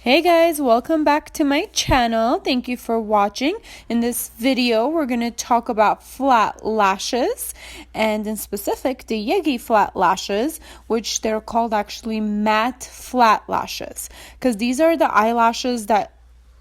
Hey guys, welcome back to my channel. Thank you for watching. In this video, we're going to talk about flat lashes, and in specific, the Yegi Flat Lashes, which they're called actually matte flat lashes, because these are the eyelashes that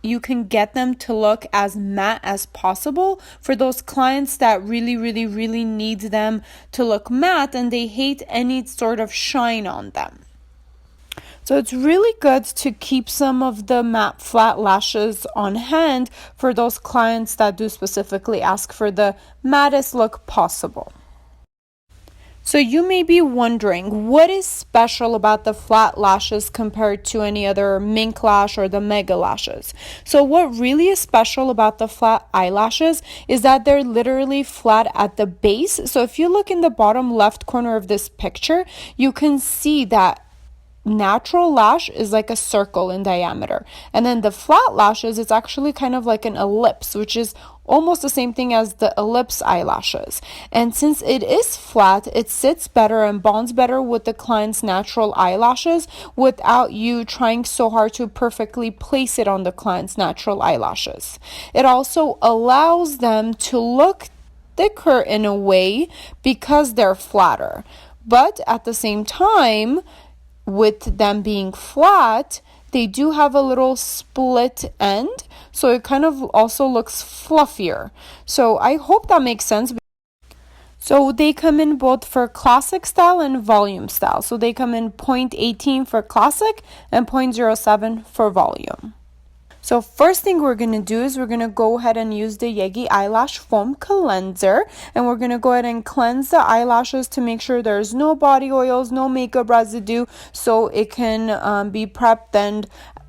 you can get them to look as matte as possible for those clients that really need them to look matte and they hate any sort of shine on them. So it's really good to keep some of the matte flat lashes on hand for those clients that do specifically ask for the mattest look possible. So you may be wondering, what is special about the flat lashes compared to any other mink lash or the mega lashes? So what really is special about the flat eyelashes is that they're literally flat at the base. So if you look in the bottom left corner of this picture, you can see that natural lash is like a circle in diameter, and then the flat lashes, it's actually kind of like an ellipse, which is almost the same thing as the ellipse eyelashes. And since it is flat, it sits better and bonds better with the client's natural eyelashes without you trying so hard to perfectly place it on the client's natural eyelashes. It also allows them to look thicker in a way because they're flatter, but at the same time, with them being flat, they do have a little split end, so it kind of also looks fluffier. So I hope that makes sense. So they come in both for classic style and volume style. So they come in 0.18 for classic and 0.07 for volume. So first thing we're going to do is we're going to go ahead and use the Yegi Eyelash Foam Cleanser, and we're going to go ahead and cleanse the eyelashes to make sure there's no body oils, no makeup residue, so it can be prepped and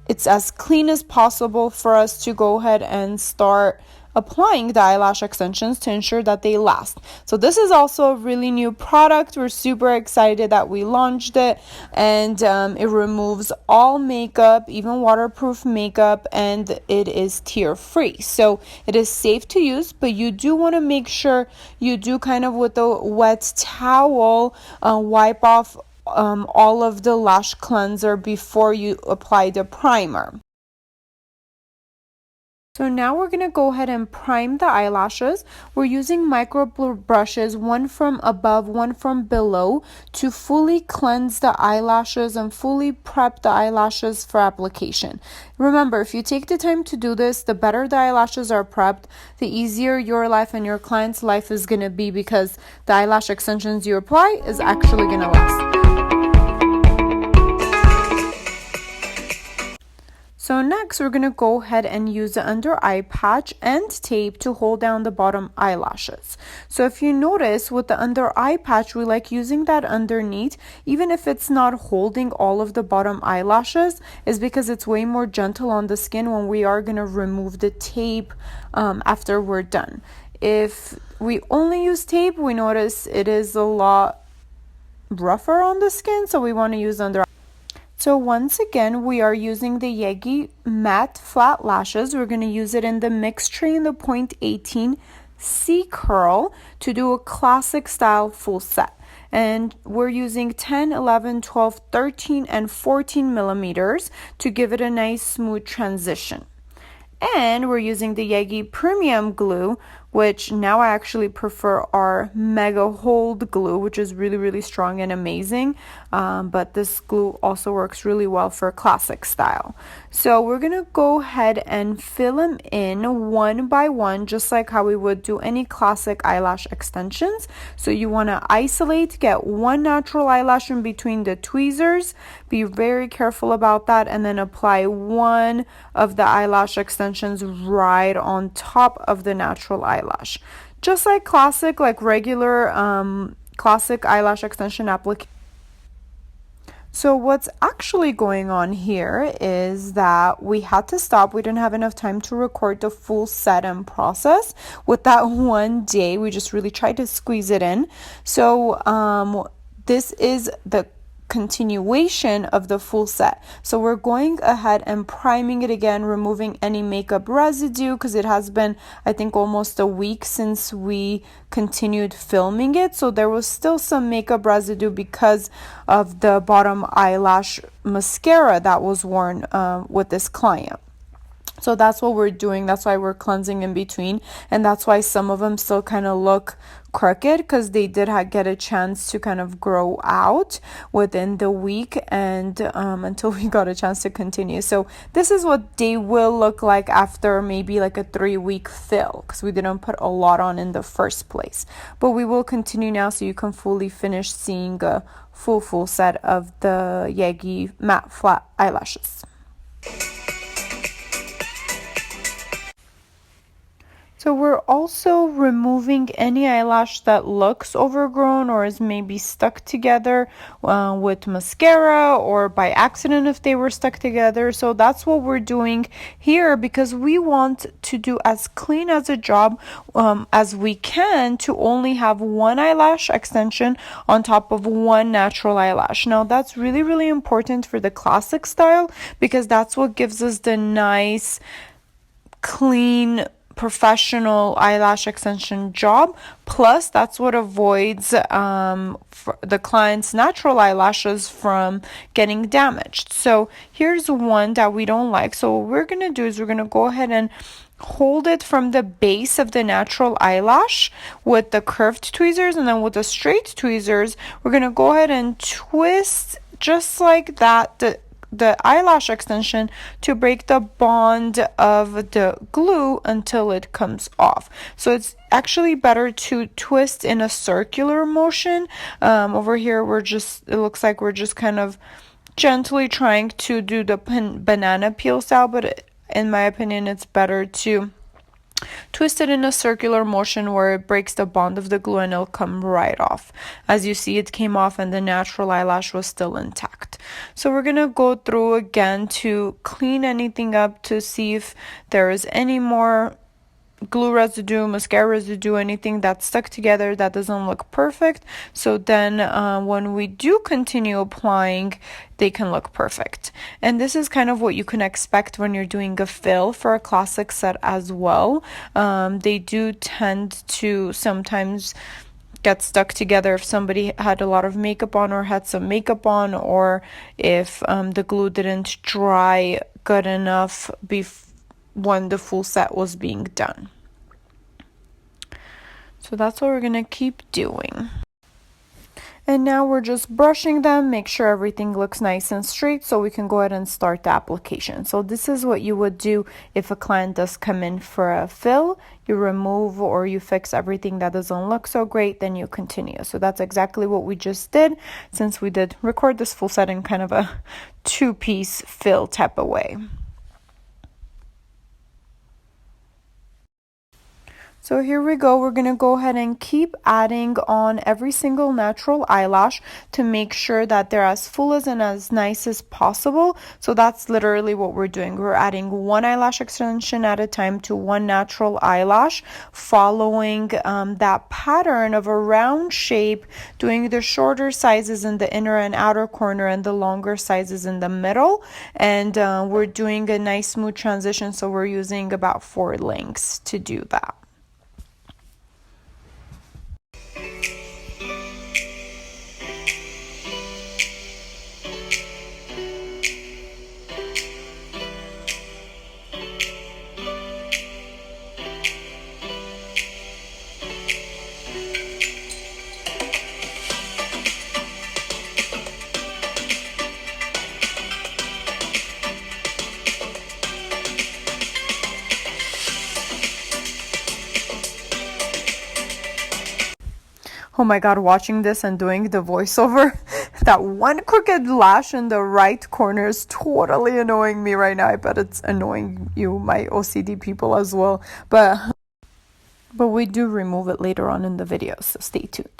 it's as clean as possible for us to go ahead and start applying the eyelash extensions to ensure that they last. So this is also a really new product. We're super excited that we launched it, and it removes all makeup, even waterproof makeup, and it is tear free. So it is safe to use, but you do want to make sure you do kind of with a wet towel wipe off all of the lash cleanser before you apply the primer. So now we're going to go ahead and prime the eyelashes. We're using micro brushes, one from above, one from below, to fully cleanse the eyelashes and fully prep the eyelashes for application. Remember, if you take the time to do this, the better the eyelashes are prepped, the easier your life and your client's life is going to be, because the eyelash extensions you apply is actually going to last. So next, we're going to go ahead and use the under eye patch and tape to hold down the bottom eyelashes. So if you notice, with the under eye patch, we like using that underneath, even if it's not holding all of the bottom eyelashes, is because it's way more gentle on the skin when we are going to remove the tape after we're done. If we only use tape, we notice it is a lot rougher on the skin, so we want to use under. So once again, we are using the Yegi Matte Flat Lashes. We're going to use it in the mixed tray in the 0.18 C curl to do a classic style full set. And we're using 10, 11, 12, 13, and 14 millimeters to give it a nice smooth transition. And we're using the Yegi Premium Glue, which now I actually prefer our Mega Hold glue, which is really strong and amazing. But this glue also works really well for classic style. So we're going to go ahead and fill them in one by one, just like how we would do any classic eyelash extensions. So you want to isolate, get one natural eyelash in between the tweezers. Be very careful about that, and then apply one of the eyelash extensions right on top of the natural eyelash, just like classic, like regular classic eyelash extension application. So what's actually going on here is that we had to stop. We didn't have enough time to record the full set and process with that one day. We just really tried to squeeze it in. So this is the continuation of the full set. So we're going ahead and priming it again, removing any makeup residue, because it has been, I think, almost a week since we continued filming it, so there was still some makeup residue because of the bottom eyelash mascara that was worn with this client. So that's what we're doing. That's why we're cleansing in between, and that's why some of them still kind of look crooked, because they did get a chance to kind of grow out within the week, and until we got a chance to continue. So this is what they will look like after maybe like a 3-week fill, because we didn't put a lot on in the first place. But we will continue now so you can fully finish seeing a full set of the Yegi Matte Flat Eyelashes. So we're also removing any eyelash that looks overgrown or is maybe stuck together with mascara, or by accident if they were stuck together. So that's what we're doing here, because we want to do as clean as a job as we can, to only have one eyelash extension on top of one natural eyelash. Now that's really important for the classic style, because that's what gives us the nice, clean, professional eyelash extension job. Plus that's what avoids the client's natural eyelashes from getting damaged. So here's one that we don't like. So what we're gonna do is we're gonna go ahead and hold it from the base of the natural eyelash with the curved tweezers, and then with the straight tweezers we're gonna go ahead and twist just like that the eyelash extension to break the bond of the glue until it comes off. So it's actually better to twist in a circular motion. Over here it looks like we're just kind of gently trying to do the banana peel style, but in my opinion it's better to twist it in a circular motion where it breaks the bond of the glue and it'll come right off. As you see, it came off and the natural eyelash was still intact. So we're gonna go through again to clean anything up, to see if there is any more glue residue, mascara residue, anything that's stuck together that doesn't look perfect. So then when we do continue applying, they can look perfect. And this is kind of what you can expect when you're doing a fill for a classic set as well. They do tend to sometimes get stuck together if somebody had a lot of makeup on or had some makeup on, or if the glue didn't dry good enough when the full set was being done. So that's what we're gonna keep doing. And now we're just brushing them, make sure everything looks nice and straight so we can go ahead and start the application. So this is what you would do if a client does come in for a fill. You remove or you fix everything that doesn't look so great, then you continue. So that's exactly what we just did, since we did record this full set in kind of a 2-piece fill type of way. So here we go. We're going to go ahead and keep adding on every single natural eyelash to make sure that they're as full and as nice as possible. So that's literally what we're doing. We're adding one eyelash extension at a time to one natural eyelash, following that pattern of a round shape, doing the shorter sizes in the inner and outer corner and the longer sizes in the middle. And we're doing a nice smooth transition, so we're using about 4 lengths to do that. Oh my god, watching this and doing the voiceover, that one crooked lash in the right corner is totally annoying me right now. I bet it's annoying you, my OCD people, as well. But we do remove it later on in the video, so stay tuned.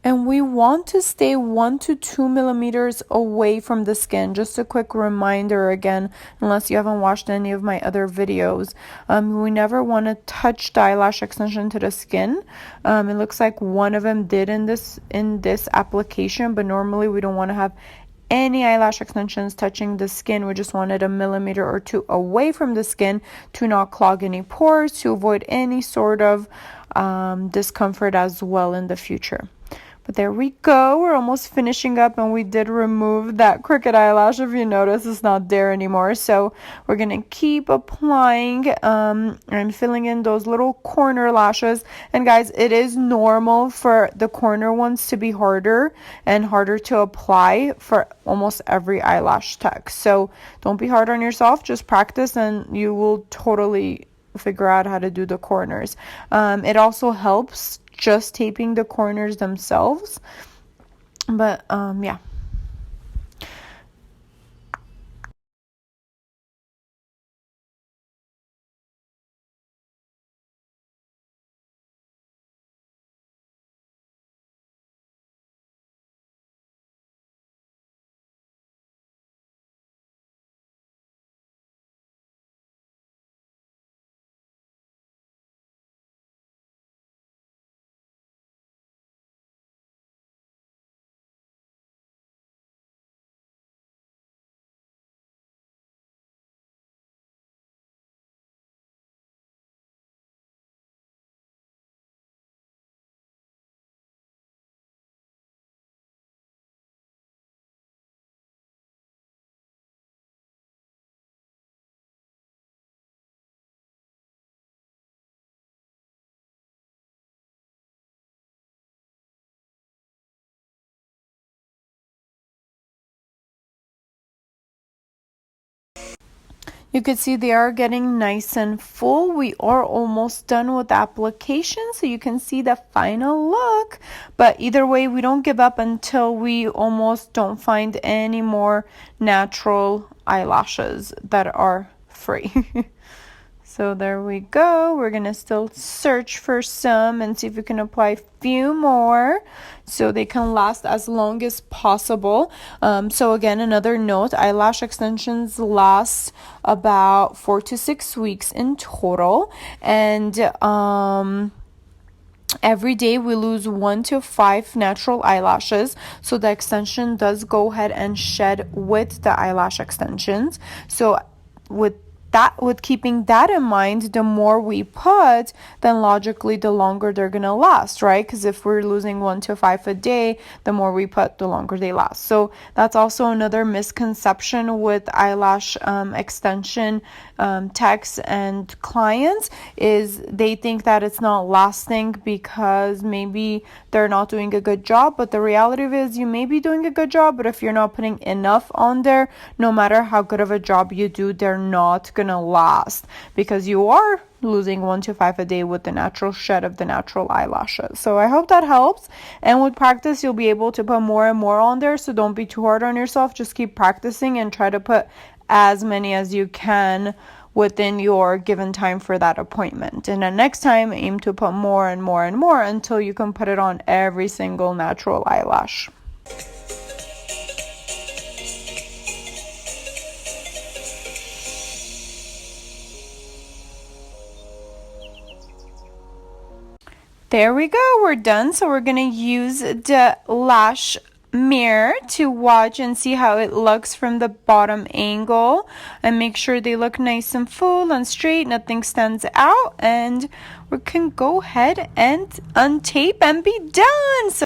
And we want to stay 1 to 2 millimeters away from the skin. Just a quick reminder again, unless you haven't watched any of my other videos. We never want to touch the eyelash extension to the skin. It looks like one of them did in this application, but normally we don't want to have any eyelash extensions touching the skin. We just wanted a millimeter or two away from the skin to not clog any pores, to avoid any sort of discomfort as well in the future. But there we go, we're almost finishing up, and we did remove that crooked eyelash. If you notice, it's not there anymore. So we're gonna keep applying and filling in those little corner lashes. And guys, it is normal for the corner ones to be harder and harder to apply for almost every eyelash tech. So don't be hard on yourself, just practice and you will totally figure out how to do the corners. It also helps just taping the corners themselves, but yeah. You can see they are getting nice and full. We are almost done with the application, so you can see the final look. But either way, we don't give up until we almost don't find any more natural eyelashes that are free. So there we go. We're gonna still search for some and see if we can apply a few more so they can last as long as possible. So again, another note, eyelash extensions last about 4 to 6 weeks in total, and every day we lose 1 to 5 natural eyelashes, so the extension does go ahead and shed with the eyelash extensions. So with keeping that in mind, the more we put, then logically the longer they're gonna last, right? Because if we're losing 1 to 5 a day, the more we put, the longer they last. So that's also another misconception with eyelash extension techs and clients, is they think that it's not lasting because maybe they're not doing a good job. But the reality of it is, you may be doing a good job, but if you're not putting enough on there, no matter how good of a job you do, they're not gonna last, because you are losing 1 to 5 a day with the natural shed of the natural eyelashes. So I hope that helps, and with practice you'll be able to put more and more on there. So don't be too hard on yourself, just keep practicing and try to put as many as you can within your given time for that appointment. And then next time, aim to put more and more and more until you can put it on every single natural eyelash. There we go, we're done. So we're gonna use the lash mirror to watch and see how it looks from the bottom angle, and make sure they look nice and full and straight, nothing stands out, and we can go ahead and untape and be done. So